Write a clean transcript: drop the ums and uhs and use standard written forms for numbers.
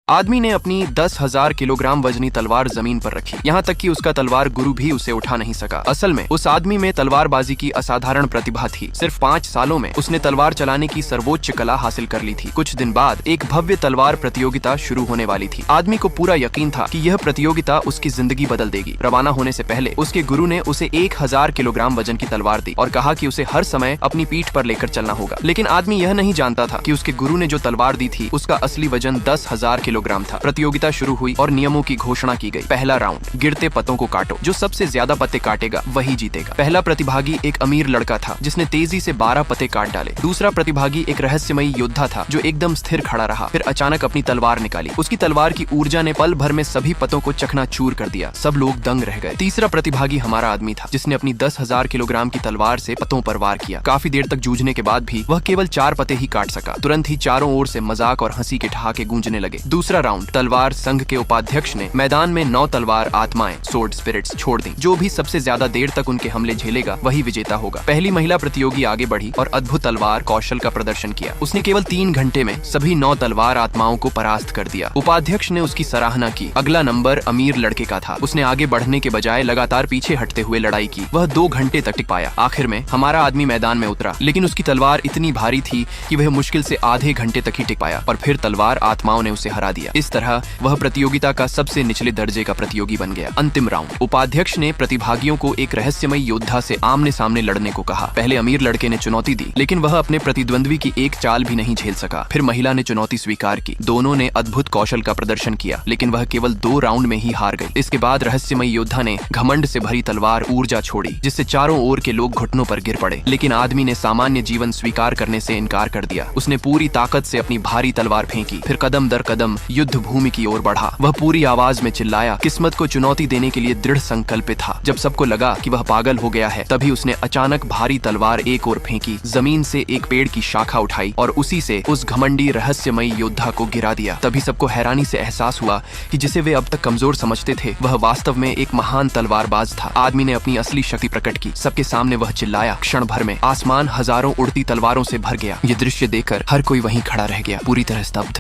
आदमी ने अपनी 10,000 किलोग्राम वजनी तलवार जमीन पर रखी, यहाँ तक कि उसका तलवार गुरु भी उसे उठा नहीं सका। असल में उस आदमी में तलवारबाजी की असाधारण प्रतिभा थी। सिर्फ 5 सालों में उसने तलवार चलाने की सर्वोच्च कला हासिल कर ली थी। कुछ दिन बाद एक भव्य तलवार प्रतियोगिता शुरू होने वाली थी। आदमी को पूरा यकीन था कि यह प्रतियोगिता उसकी जिंदगी बदल देगी। रवाना होने से पहले उसके गुरु ने उसे 1000 किलोग्राम वजन की तलवार दी और कहा कि उसे हर समय अपनी पीठ पर लेकर चलना होगा। लेकिन आदमी यह नहीं जानता था कि उसके गुरु ने जो तलवार दी थी उसका असली वजन 10,000 किलोग्राम था। प्रतियोगिता शुरू हुई और नियमों की घोषणा की गई। पहला राउंड, गिरते पत्तों को काटो। जो सबसे ज्यादा पत्ते काटेगा वही जीतेगा। पहला प्रतिभागी एक अमीर लड़का था जिसने तेजी से 12 पत्ते काट डाले। दूसरा प्रतिभागी एक रहस्यमयी योद्धा था जो एकदम स्थिर खड़ा रहा, फिर अचानक अपनी तलवार निकाली। उसकी तलवार की ऊर्जा ने पल भर में सभी पत्तों को चकनाचूर कर दिया। सब लोग दंग रह गए। तीसरा प्रतिभागी हमारा आदमी था जिसने अपनी 10,000 किलोग्राम की तलवार से पत्तों पर वार किया। काफी देर तक जूझने के बाद भी वह केवल 4 पत्ते ही काट सका। तुरंत ही चारों ओर से मजाक और हंसी के ठहाके गूंजने लगे। दूसरा राउंड, तलवार संघ के उपाध्यक्ष ने मैदान में 9 तलवार आत्माएं सोर्ड स्पिरिट्स छोड़ दी। जो भी सबसे ज्यादा देर तक उनके हमले झेलेगा वही विजेता होगा। पहली महिला प्रतियोगी आगे बढ़ी और अद्भुत तलवार कौशल का प्रदर्शन किया। उसने केवल 3 घंटे में सभी 9 तलवार आत्माओं को परास्त कर दिया। उपाध्यक्ष ने उसकी सराहना की। अगला नंबर अमीर लड़के का था। उसने आगे बढ़ने के बजाय लगातार पीछे हटते हुए लड़ाई की। वह 2 घंटे तक टिक पाया। आखिर में हमारा आदमी मैदान में उतरा, लेकिन उसकी तलवार इतनी भारी थी कि वह मुश्किल से आधे घंटे तक ही टिक पाया और फिर तलवार आत्माओं ने उसे हरा दिया। इस तरह वह प्रतियोगिता का सबसे निचले दर्जे का प्रतियोगी बन गया। अंतिम राउंड, उपाध्यक्ष ने प्रतिभागियों को एक रहस्यमयी योद्धा से आमने सामने लड़ने को कहा। पहले अमीर लड़के ने चुनौती दी, लेकिन वह अपने प्रतिद्वंद्वी की एक चाल भी नहीं झेल सका। फिर महिला ने चुनौती स्वीकार की। दोनों ने अद्भुत कौशल का प्रदर्शन किया, लेकिन वह केवल 2 राउंड में ही हार गई। इसके बाद रहस्यमयी योद्धा ने घमंड से भरी तलवार ऊर्जा छोड़ी, जिससे चारों ओर के लोग घुटनों पर गिर पड़े। लेकिन आदमी ने सामान्य जीवन स्वीकार करने से इनकार कर दिया। उसने पूरी ताकत से अपनी भारी तलवार फेंकी, फिर कदम दर कदम युद्ध भूमि की ओर बढ़ा। वह पूरी आवाज में चिल्लाया, किस्मत को चुनौती देने के लिए दृढ़ संकल्पित था। जब सबको लगा कि वह पागल हो गया है, तभी उसने अचानक भारी तलवार एक ओर फेंकी, जमीन से एक पेड़ की शाखा उठाई और उसी से उस घमंडी रहस्यमयी योद्धा को गिरा दिया। तभी सबको हैरानी से एहसास हुआ कि जिसे वे अब तक कमजोर समझते थे वह वास्तव में एक महान तलवारबाज था। आदमी ने अपनी असली शक्ति प्रकट की। सबके सामने वह चिल्लाया। क्षण भर में आसमान हजारों उड़ती तलवारों से भर गया। ये दृश्य देखकर हर कोई वहीं खड़ा रह गया, पूरी तरह स्तब्ध।